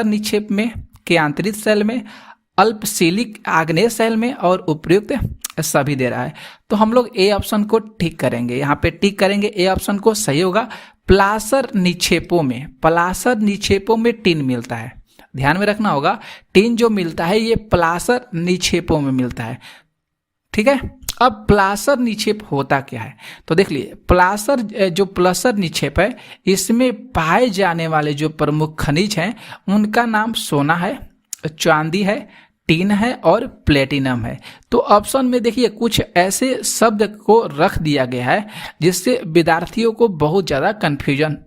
निक्षेप में के आंतरिक सेल में, अल्पशिलिक आग्नेय सेल में और उपयुक्त सभी दे रहा है। तो हम लोग ए ऑप्शन को टिक करेंगे, यहाँ पे टिक करेंगे, ए ऑप्शन को सही होगा। प्लासर निक्षेपों में टीन मिलता है। ध्यान में रखना होगा, टीन जो मिलता है ये प्लासर निक्षेपों में मिलता है। ठीक है, अब प्लासर निक्षेप होता क्या है, तो देख लिए प्लासर निक्षेप है, इसमें पाए जाने वाले जो प्रमुख खनिज हैं उनका नाम सोना है, चांदी है, टीन है और प्लेटिनम है। तो ऑप्शन में देखिए कुछ ऐसे शब्द को रख दिया गया है जिससे विद्यार्थियों को बहुत ज़्यादा कन्फ्यूजन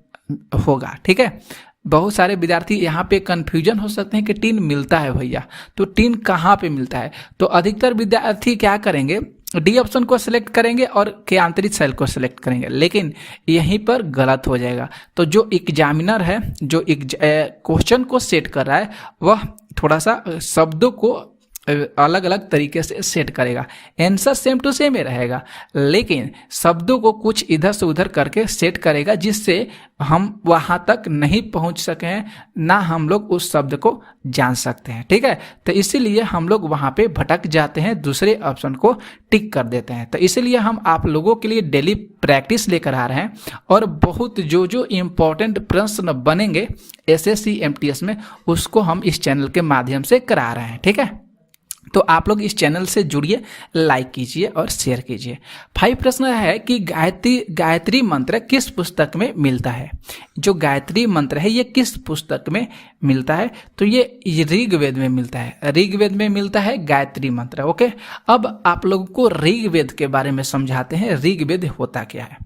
होगा। ठीक है, बहुत सारे विद्यार्थी यहाँ पे कन्फ्यूजन हो सकते हैं कि टीन मिलता है भैया, तो टीन कहाँ पे मिलता है। तो अधिकतर विद्यार्थी क्या करेंगे, डी ऑप्शन को सिलेक्ट करेंगे और के आंतरिक सेल को सिलेक्ट करेंगे, लेकिन यहीं पर गलत हो जाएगा। तो जो एग्जामिनर है, जो क्वेश्चन को सेट कर रहा है, वह थोड़ा सा शब्दों को अलग अलग तरीके से सेट करेगा। आंसर सेम टू सेम ही रहेगा, लेकिन शब्दों को कुछ इधर से उधर करके सेट करेगा, जिससे हम वहां तक नहीं पहुंच सके हैं, ना हम लोग उस शब्द को जान सकते हैं। ठीक है, तो इसीलिए हम लोग वहां पे भटक जाते हैं, दूसरे ऑप्शन को टिक कर देते हैं। तो इसीलिए हम आप लोगों के लिए डेली प्रैक्टिस लेकर आ रहे हैं, और बहुत जो इम्पोर्टेंट प्रश्न बनेंगे SSC MTS में, उसको हम इस चैनल के माध्यम से करा रहे हैं। ठीक है, तो आप लोग इस चैनल से जुड़िए, लाइक कीजिए और शेयर कीजिए। 5 प्रश्न है कि गायत्री मंत्र किस पुस्तक में मिलता है। जो गायत्री मंत्र है ये किस पुस्तक में मिलता है, तो ये ऋग्वेद में मिलता है। ऋग्वेद में मिलता है गायत्री मंत्र। ओके, अब आप लोगों को ऋग्वेद के बारे में समझाते हैं, ऋग्वेद होता क्या है।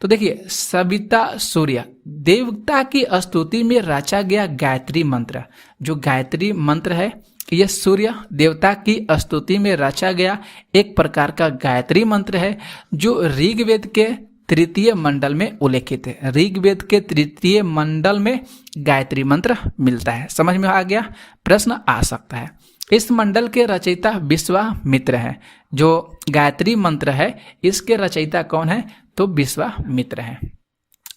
तो देखिए, सविता सूर्य देवता की स्तुति में रचा गया गायत्री मंत्र, जो गायत्री मंत्र है यह सूर्य देवता की स्तुति में रचा गया एक प्रकार का गायत्री मंत्र है, जो ऋग्वेद के 3य मंडल में उल्लेखित है। ऋग्वेद के 3य मंडल में गायत्री मंत्र मिलता है। समझ में आ गया, प्रश्न आ सकता है। इस मंडल के रचयिता विश्वामित्र है। जो गायत्री मंत्र है इसके रचयिता कौन है, तो विश्वामित्र है।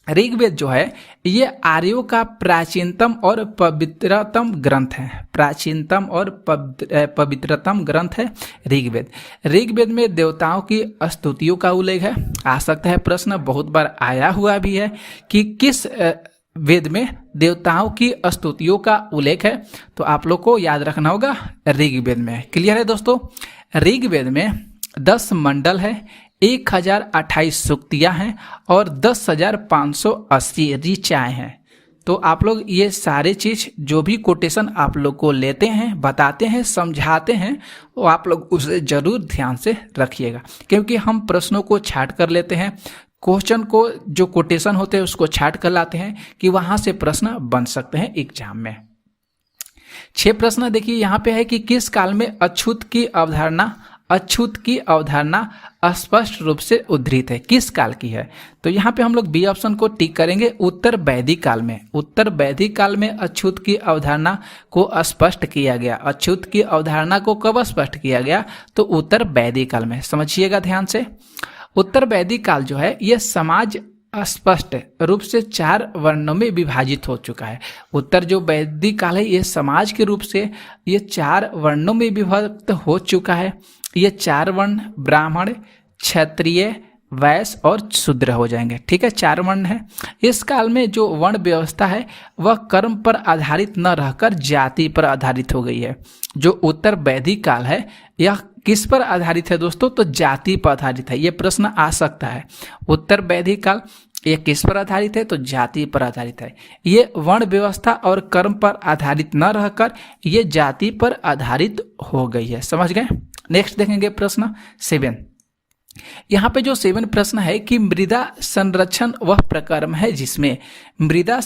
ऋग्वेद जो है ये आर्यों का प्राचीनतम और पवित्रतम ग्रंथ है। प्राचीनतम और पवित्रतम ग्रंथ है ऋग्वेद। ऋग्वेद में देवताओं की स्तुतियों का उल्लेख है। आ सकता है प्रश्न, बहुत बार आया हुआ भी है कि किस वेद में देवताओं की स्तुतियों का उल्लेख है, तो आप लोग को याद रखना होगा ऋग्वेद में। क्लियर है दोस्तों? ऋग्वेद में 10 मंडल है, 1028 सूक्तियाँ हैं और 10,580 ऋचाएँ हैं। तो आप लोग ये सारे चीज़ जो भी कोटेशन आप लोग को लेते हैं, बताते हैं, समझाते हैं, वो आप लोग उसे ज़रूर ध्यान से रखिएगा, क्योंकि हम प्रश्नों को छाट कर लेते हैं, क्वेश्चन को जो कोटेशन होते हैं उसको छाट कर लाते हैं कि वहाँ से प्रश्न बन सकते हैं एग्जाम में। 6 प्रश्न देखिए यहाँ पे है कि किस काल में अछूत की अवधारणा स्पष्ट रूप से उद्धृत है, किस काल की है? तो यहाँ पे हम लोग बी ऑप्शन को टिक करेंगे, उत्तर वैदिक काल में। उत्तर वैदिक काल में अछूत की अवधारणा को स्पष्ट किया गया। अछूत की अवधारणा को कब स्पष्ट किया गया? तो उत्तर वैदिक काल में। समझिएगा ध्यान से। उत्तर वैदिक काल जो है ये समाज स्पष्ट रूप से 4 वर्णों में विभाजित हो चुका है। उत्तर जो वैदिक काल है ये समाज के रूप से ये 4 वर्णों में विभक्त हो चुका है। ये 4 वर्ण ब्राह्मण, क्षत्रिय, वैश्य और शूद्र हो जाएंगे। ठीक है, 4 वर्ण है। इस काल में जो वर्ण व्यवस्था है वह कर्म पर आधारित न रहकर जाति पर आधारित हो गई है। जो उत्तर वैदिक काल है यह किस पर आधारित है दोस्तों? तो जाति पर आधारित है। ये प्रश्न आ सकता है। उत्तर वैदिक काल ये किस पर आधारित है? तो जाति पर आधारित है। ये वर्ण व्यवस्था और कर्म पर आधारित न रहकर ये जाति पर आधारित हो गई है। समझ गए? नेक्स्ट देखेंगे प्रश्न 7। यहाँ पे जो 7 प्रश्न है कि मृदा संरक्षण वह प्रकर्म है जिसमें मृदा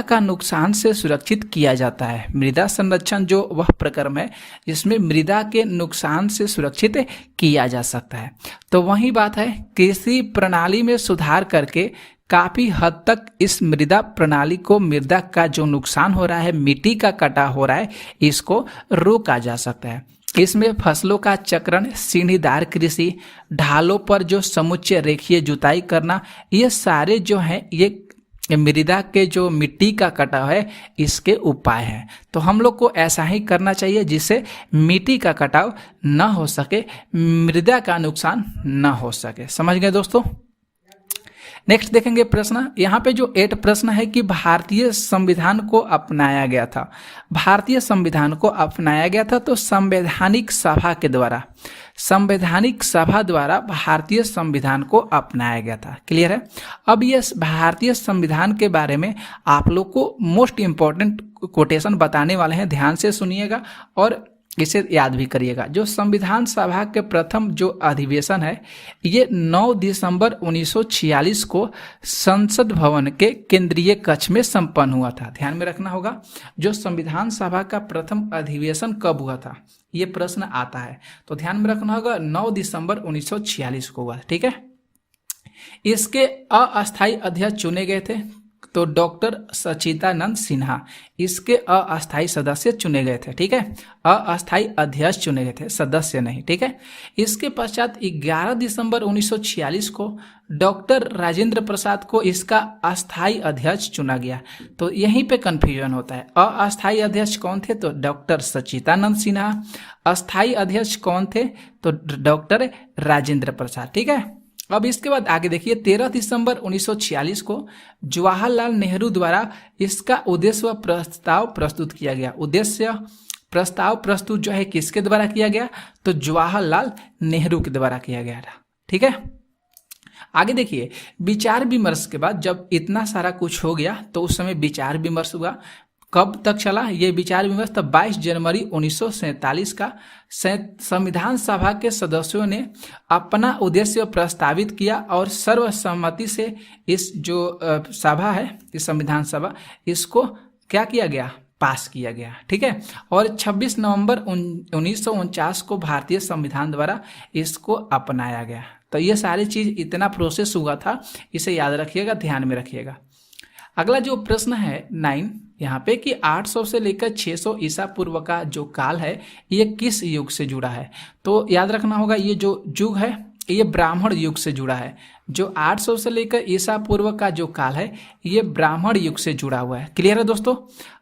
का नुकसान से सुरक्षित किया जाता है। मृदा संरक्षण जो वह प्रकर्म है जिसमें मृदा के नुकसान से सुरक्षित किया जा सकता है। तो वही बात है, कृषि प्रणाली में सुधार करके काफ़ी हद तक इस मृदा प्रणाली को, मृदा का जो नुकसान हो रहा है, मिट्टी का कटाव हो रहा है, इसको रोका जा सकता है। इसमें फसलों का चक्रण, सीढ़ीदार कृषि, ढालों पर जो समुच्चय रेखीय जुताई करना, ये सारे जो हैं ये मृदा के जो मिट्टी का कटाव है इसके उपाय हैं। तो हम लोग को ऐसा ही करना चाहिए जिससे मिट्टी का कटाव न हो सके, मृदा का नुकसान न हो सके। समझ गए दोस्तों? नेक्स्ट देखेंगे प्रश्न। यहाँ पे जो 8 प्रश्न है कि भारतीय संविधान को अपनाया गया था। भारतीय संविधान को अपनाया गया था तो संवैधानिक सभा द्वारा भारतीय संविधान को अपनाया गया था। क्लियर है? अब ये भारतीय संविधान के बारे में आप लोग को मोस्ट इम्पोर्टेंट कोटेशन बताने वाले हैं, ध्यान से सुनिएगा और इसे याद भी करिएगा। जो संविधान सभा के प्रथम जो अधिवेशन है ये 9 दिसंबर 1946 को संसद भवन के केंद्रीय कक्ष में संपन्न हुआ था। ध्यान में रखना होगा, जो संविधान सभा का प्रथम अधिवेशन कब हुआ था ये प्रश्न आता है, तो ध्यान में रखना होगा 9 दिसंबर 1946 को हुआ। ठीक है, इसके अस्थायी अध्यक्ष चुने गए थे तो डॉक्टर सचिदानंद सिन्हा इसके अस्थायी सदस्य चुने गए थे। ठीक है, अस्थायी अध्यक्ष चुने गए थे, सदस्य नहीं। ठीक है, इसके पश्चात 11 दिसंबर 1946 को डॉक्टर राजेंद्र प्रसाद को इसका अस्थायी अध्यक्ष चुना गया। तो यहीं पे कंफ्यूजन होता है। अस्थायी अध्यक्ष कौन थे? तो डॉक्टर सचिदानंद सिन्हा। अस्थायी अध्यक्ष कौन थे? तो डॉक्टर राजेंद्र प्रसाद। ठीक है, अब इसके बाद आगे देखिए 13 दिसंबर 1946 को जवाहरलाल नेहरू द्वारा इसका उद्देश्य व प्रस्ताव प्रस्तुत किया गया। उद्देश्य प्रस्ताव प्रस्तुत जो है किसके द्वारा किया गया? तो जवाहरलाल नेहरू के द्वारा किया गया था। ठीक है, आगे देखिए विचार विमर्श के बाद जब इतना सारा कुछ हो गया तो उस समय विचार विमर्श हुआ। कब तक चला ये विचार विमर्श? तब 22 जनवरी 1947 का संविधान सभा के सदस्यों ने अपना उद्देश्य प्रस्तावित किया और सर्वसम्मति से इस जो सभा है, इस संविधान सभा, इसको क्या किया गया? पास किया गया। ठीक है, और 26 नवंबर 1949 को भारतीय संविधान द्वारा इसको अपनाया गया। तो ये सारी चीज़ इतना प्रोसेस हुआ था, इसे याद रखिएगा, ध्यान में रखिएगा। अगला जो प्रश्न है 9 यहाँ पे कि 800 से लेकर 600 ईसा पूर्व का जो काल है ये किस युग से जुड़ा है? तो याद रखना होगा ये जो युग है ये ब्राह्मण युग से जुड़ा है। जो 800 से लेकर ईसा पूर्व का जो काल है ये ब्राह्मण युग से जुड़ा हुआ है। क्लियर है दोस्तों।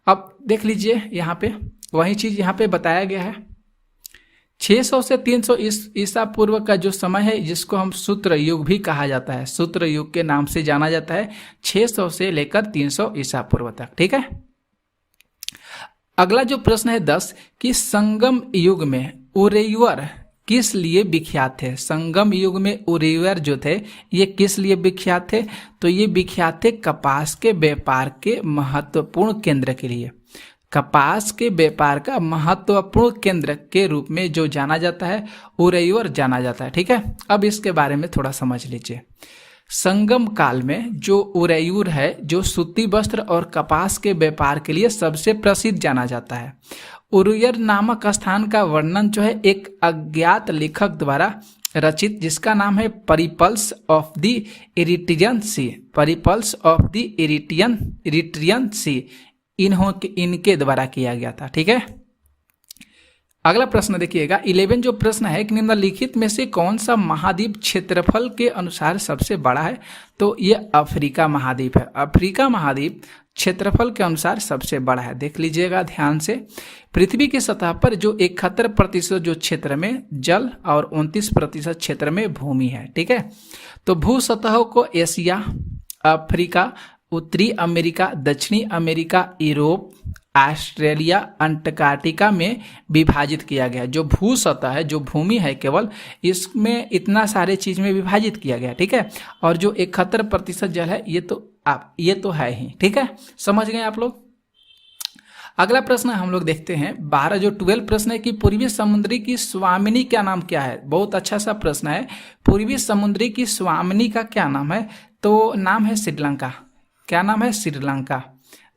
अब देख लीजिए यहाँ पे वही चीज यहाँ पे बताया गया है। 600 से 300 ईसा पूर्व का जो समय है जिसको हम सूत्र युग भी कहा जाता है, सूत्र युग के नाम से जाना जाता है, 600 से लेकर 300 ईसा पूर्व तक। ठीक है। अगला जो प्रश्न है 10 कि संगम युग में उरेवर किस लिए विख्यात थे। संगम युग में उरेवर जो थे ये किस लिए विख्यात थे, तो ये विख्यात थे कपास के व्यापार के महत्वपूर्ण केंद्र के लिए। कपास के व्यापार का महत्वपूर्ण केंद्र के रूप में जो जाना जाता है उरेवर जाना जाता है। ठीक है। अब इसके बारे में थोड़ा समझ लीजिए। संगम काल में जो उरेयूर है जो सूती वस्त्र और कपास के व्यापार के लिए सबसे प्रसिद्ध जाना जाता है। उरेयूर नामक स्थान का वर्णन जो है एक अज्ञात लेखक द्वारा रचित जिसका नाम है Periplus of the Erythraean Sea, Periplus of the Erythraean Sea इनके द्वारा किया गया था। ठीक है। अगला प्रश्न देखिएगा 11 जो प्रश्न है कि निम्नलिखित में से कौन सा महाद्वीप क्षेत्रफल के अनुसार सबसे बड़ा है, तो ये अफ्रीका महाद्वीप है। अफ्रीका महाद्वीप क्षेत्रफल के अनुसार सबसे बड़ा है। देख लीजिएगा ध्यान से। पृथ्वी की सतह पर जो 71% जो क्षेत्र में जल और 29% क्षेत्र में भूमि है। ठीक है। तो भू सतहों को एशिया, अफ्रीका, उत्तरी अमेरिका, दक्षिणी अमेरिका, यूरोप, ऑस्ट्रेलिया, अंटार्कटिका में विभाजित किया गया है। जो भू सतह है जो भूमि है केवल इसमें इतना सारे चीज में विभाजित किया गया। ठीक है। और जो 71% जल है ये तो है ही। ठीक है। समझ गए आप लोग। अगला प्रश्न हम लोग देखते हैं 12 प्रश्न है कि पूर्वी समुद्री की स्वामिनी का नाम क्या है। बहुत अच्छा सा प्रश्न है। पूर्वी समुद्री की स्वामिनी का क्या नाम है, तो नाम है श्रीलंका। क्या नाम है? श्रीलंका।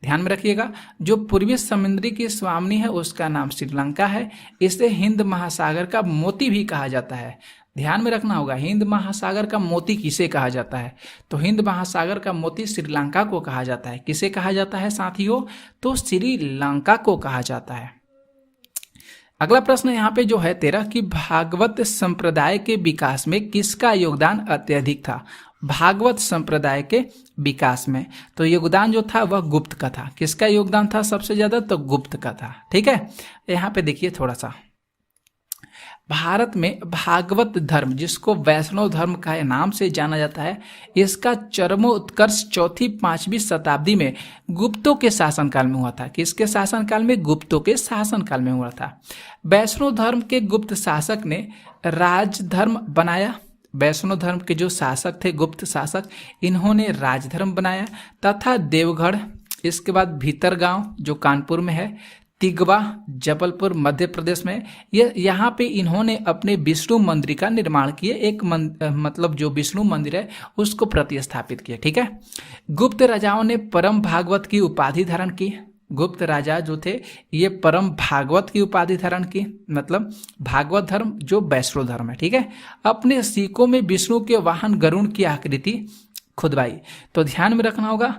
ध्यान में रखिएगा। जो पूर्वी समुद्री की स्वामिनी है उसका नाम श्रीलंका है। इसे हिंद महासागर का मोती भी कहा जाता है। ध्यान में रखना होगा हिंद महासागर का मोती किसे कहा जाता है, तो हिंद महासागर का मोती श्रीलंका को कहा जाता है। किसे कहा जाता है साथियों, तो श्रीलंका को कहा जाता है। अगला प्रश्न यहाँ पे जो है 13 कि भागवत संप्रदाय के विकास में किसका योगदान अत्यधिक था। भागवत संप्रदाय के विकास में तो योगदान जो था वह गुप्त का था। किसका योगदान था सबसे ज्यादा, तो गुप्त का था। ठीक है। यहाँ पे देखिए थोड़ा सा, भारत में भागवत धर्म जिसको वैष्णव धर्म का नाम से जाना जाता है, इसका चरमोत्कर्ष 4वीं-5वीं शताब्दी में गुप्तों के शासनकाल में हुआ था। किसके शासनकाल में? गुप्तों के शासनकाल में हुआ था। वैष्णव धर्म के गुप्त शासक ने राजधर्म बनाया। वैष्णव धर्म के जो शासक थे गुप्त शासक, इन्होंने राजधर्म बनाया तथा देवगढ़, इसके बाद भीतरगांव जो कानपुर में है, तिगवा जबलपुर मध्य प्रदेश में, ये यहाँ पे इन्होंने अपने विष्णु मंदिर का निर्माण किए। एक मतलब जो विष्णु मंदिर है उसको प्रतिस्थापित किया। ठीक है। गुप्त राजाओं ने परम भागवत की उपाधि धारण की। गुप्त राजा जो थे ये परम भागवत की उपाधि धारण की, मतलब भागवत धर्म जो वैष्णव धर्म है। ठीक है। अपने सिक्कों में विष्णु के वाहन गरुड़ की आकृति खुदवाई। तो ध्यान में रखना होगा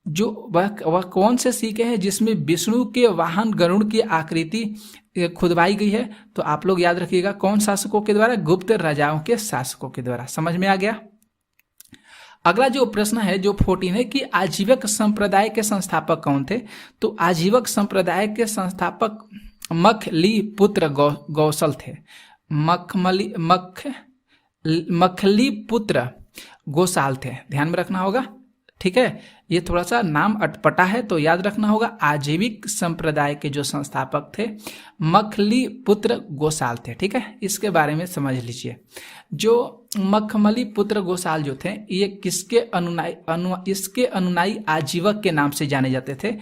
जो वह कौन से सिक्के हैं जिसमें विष्णु के वाहन गरुड़ की आकृति खुदवाई गई है, तो आप लोग याद रखिएगा कौन शासकों के द्वारा? गुप्त राजाओं के शासकों के द्वारा। समझ में आ गया। अगला जो प्रश्न है जो 14 है कि आजीवक संप्रदाय के संस्थापक कौन थे, तो आजीवक संप्रदाय के संस्थापक मखली पुत्र गौसल थे। मखली पुत्र गोसाल थे। ध्यान में रखना होगा। ठीक है। ये थोड़ा सा नाम अटपटा है तो याद रखना होगा। आजीविक संप्रदाय के जो संस्थापक थे मखली पुत्र गोसाल थे। ठीक है। इसके बारे में समझ लीजिए। जो मखमली पुत्र गोसाल जो थे ये किसके इसके अनुनायी आजीवक के नाम से जाने जाते थे।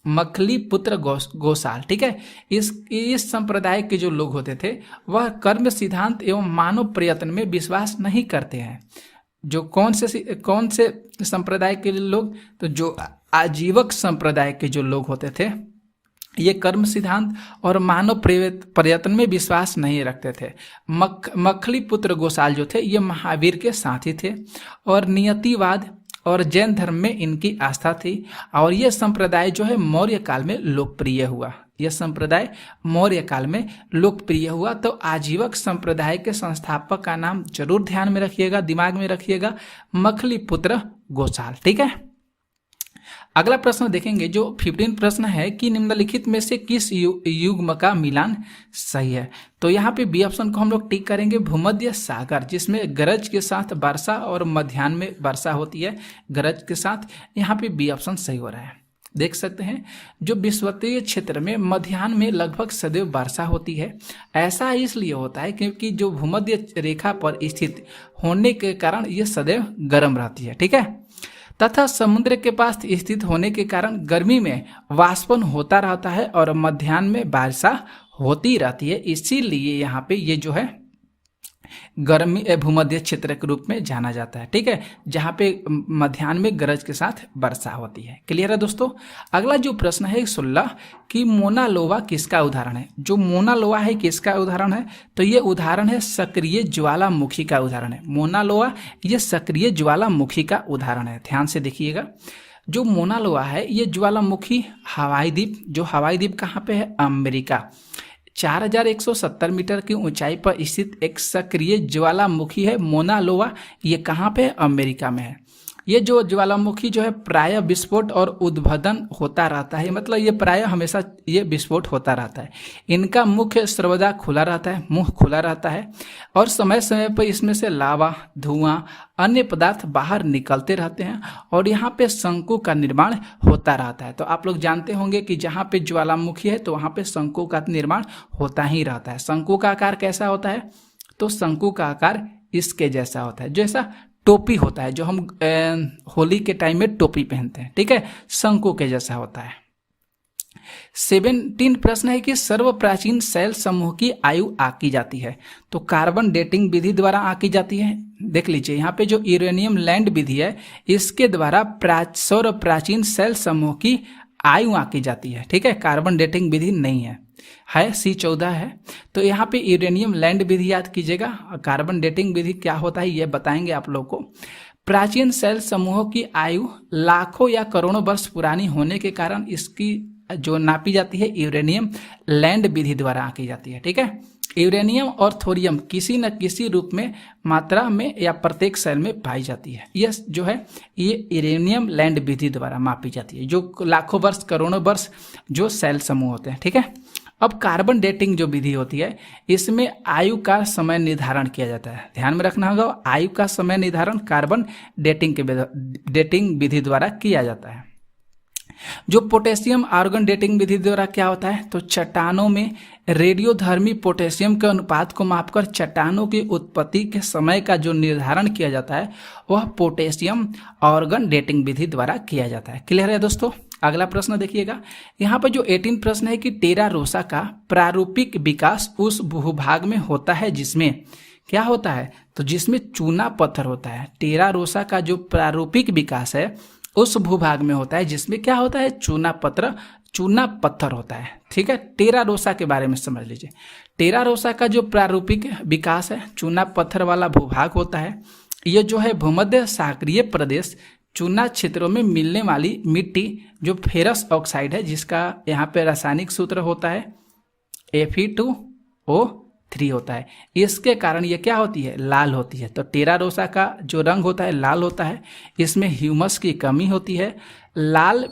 मखली पुत्र गोसाल। ठीक है। इस संप्रदाय के जो लोग होते थे वह कर्म सिद्धांत एवं मानव प्रयत्न में विश्वास नहीं करते हैं। जो कौन से संप्रदाय के लोग, तो जो आजीवक संप्रदाय के जो लोग होते थे ये कर्म सिद्धांत और मानव प्रयत्न में विश्वास नहीं रखते थे। मखली पुत्र गोसाल जो थे ये महावीर के साथी थे और नियतिवाद और जैन धर्म में इनकी आस्था थी। और ये संप्रदाय जो है मौर्य काल में लोकप्रिय हुआ। यह संप्रदाय मौर्य काल में लोकप्रिय हुआ। तो आजीवक संप्रदाय के संस्थापक का नाम जरूर ध्यान में रखिएगा, दिमाग में रखिएगा, मखलीपुत्र गोसाल। ठीक है, अगला प्रश्न देखेंगे जो 15 प्रश्न है कि निम्नलिखित में से किस युग्म का मिलान सही है। तो यहाँ पे बी ऑप्शन को हम लोग टिक करेंगे, भूमध्य सागर, जिसमें गरज के साथ वर्षा और मध्याह्न में वर्षा होती है, गरज के साथ। यहाँ पे बी ऑप्शन सही हो रहा है। देख सकते हैं जो विषुवतीय क्षेत्र में मध्याह्न में लगभग सदैव वर्षा होती है। ऐसा इसलिए होता है क्योंकि जो भूमध्य रेखा पर स्थित होने के कारण ये सदैव गर्म रहती है। ठीक है, तथा समुद्र के पास स्थित होने के कारण गर्मी में वाष्पन होता रहता है और मध्याह्न में वर्षा होती रहती है। इसीलिए यहाँ पे ये जो है गर्मी भूमध्य क्षेत्र के रूप में जाना जाता है। ठीक है, जहाँ पे मध्याह्न में गरज के साथ वर्षा होती है। क्लियर है दोस्तों। अगला जो प्रश्न है 16 कि मोना लोवा किसका उदाहरण है। जो मोना लोवा है किसका उदाहरण है, तो ये उदाहरण है सक्रिय ज्वालामुखी का उदाहरण है। मोना लोवा ये सक्रिय ज्वालामुखी का उदाहरण है। ध्यान से देखिएगा, जो मोना लोवा है ये ज्वालामुखी हवाई द्वीप, जो हवाई द्वीप कहाँ पे है, अमेरिका, 4170 मीटर की ऊंचाई पर स्थित एक सक्रिय ज्वालामुखी है मोना लोवा। ये कहाँ पे है, अमेरिका में है। ये जो ज्वालामुखी जो है प्राय विस्फोट और उद्भदन होता रहता है, मतलब ये प्राय हमेशा ये विस्फोट होता रहता है। इनका मुख्य सर्वदा खुला रहता है, मुंह खुला रहता है और समय समय पर इसमें से लावा, धुआं, अन्य पदार्थ बाहर निकलते रहते हैं और यहाँ पे शंकु का निर्माण होता रहता है। तो आप लोग जानते होंगे कि जहाँ पे ज्वालामुखी है तो वहाँ पे शंकु का निर्माण होता ही रहता है। शंकु का आकार कैसा होता है, तो शंकु का आकार इसके जैसा होता है, जैसा टोपी होता है, जो हम होली के टाइम में टोपी पहनते हैं। ठीक है, शंकु के जैसा होता है। 17 प्रश्न है कि सर्व प्राचीन शैल समूह की आयु आकी जाती है। तो कार्बन डेटिंग विधि द्वारा आकी जाती है। देख लीजिए यहाँ पे जो यूरेनियम लैंड विधि है इसके द्वारा सर्व प्राचीन शैल समूह की आयु आकी जाती है। ठीक है, कार्बन डेटिंग विधि नहीं है C14 है। तो यहाँ पे यूरेनियम लैंड विधि याद कीजिएगा। कार्बन डेटिंग विधि क्या होता है ये बताएंगे आप लोग को। प्राचीन शैल समूहों की आयु लाखों या करोड़ों वर्ष पुरानी होने के कारण इसकी जो नापी जाती है यूरेनियम लैंड विधि द्वारा आंकी जाती है। ठीक है, यूरेनियम और थोरियम किसी न किसी रूप में मात्रा में या प्रत्येक शैल में पाई जाती है। यह जो है ये यूरेनियम लैंड विधि द्वारा मापी जाती है, जो लाखों वर्ष करोड़ों वर्ष जो शैल समूह होते हैं। ठीक है, अब कार्बन डेटिंग जो विधि होती है इसमें आयु का समय निर्धारण किया जाता है। ध्यान में रखना होगा, आयु का समय निर्धारण कार्बन डेटिंग विधि द्वारा किया जाता है। जो पोटेशियम आर्गन डेटिंग विधि द्वारा क्या होता है, तो चट्टानों में रेडियोधर्मी पोटेशियम के अनुपात को मापकर चट्टानों की उत्पत्ति के समय का जो निर्धारण किया जाता है वह पोटेशियम आर्गन डेटिंग विधि द्वारा किया जाता है। क्लियर है दोस्तों। अगला प्रश्न देखिएगा, यहाँ पर जो 18 प्रश्न है कि टेरा रोसा का प्रारूपिक विकास उस भूभाग में होता है जिसमें क्या होता है, तो जिसमें चूना पत्थर होता है। टेरा रोसा का जो प्रारूपिक विकास है उस भूभाग में होता है जिसमें क्या होता है, चूना पत्थर होता है। ठीक है, टेरा रोसा के बारे में समझ लीजिए। टेरा रोसा का जो प्रारूपिक विकास है चूना पत्थर वाला भूभाग होता है। ये जो है भूमध्य सागरीय प्रदेश चूना क्षेत्रों में मिलने वाली मिट्टी जो फेरस ऑक्साइड है, जिसका यहाँ पे रासायनिक सूत्र होता है Fe2O3 होता है, इसके कारण ये क्या होती है, लाल होती है। तो टेरा रोसा का जो रंग होता है लाल होता है। इसमें ह्यूमस की कमी होती है। लाल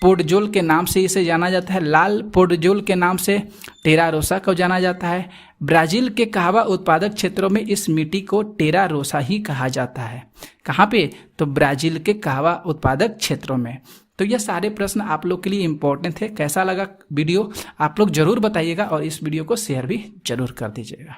पोडजोल के नाम से इसे जाना जाता है। लाल पोडजोल के नाम से टेरा रोसा को जाना जाता है। ब्राजील के कहवा उत्पादक क्षेत्रों में इस मिट्टी को टेरा रोसा ही कहा जाता है। कहाँ पे, तो ब्राजील के कहवा उत्पादक क्षेत्रों में। तो ये सारे प्रश्न आप लोग के लिए इम्पोर्टेंट थे। कैसा लगा वीडियो आप लोग जरूर बताइएगा और इस वीडियो को शेयर भी जरूर कर दीजिएगा।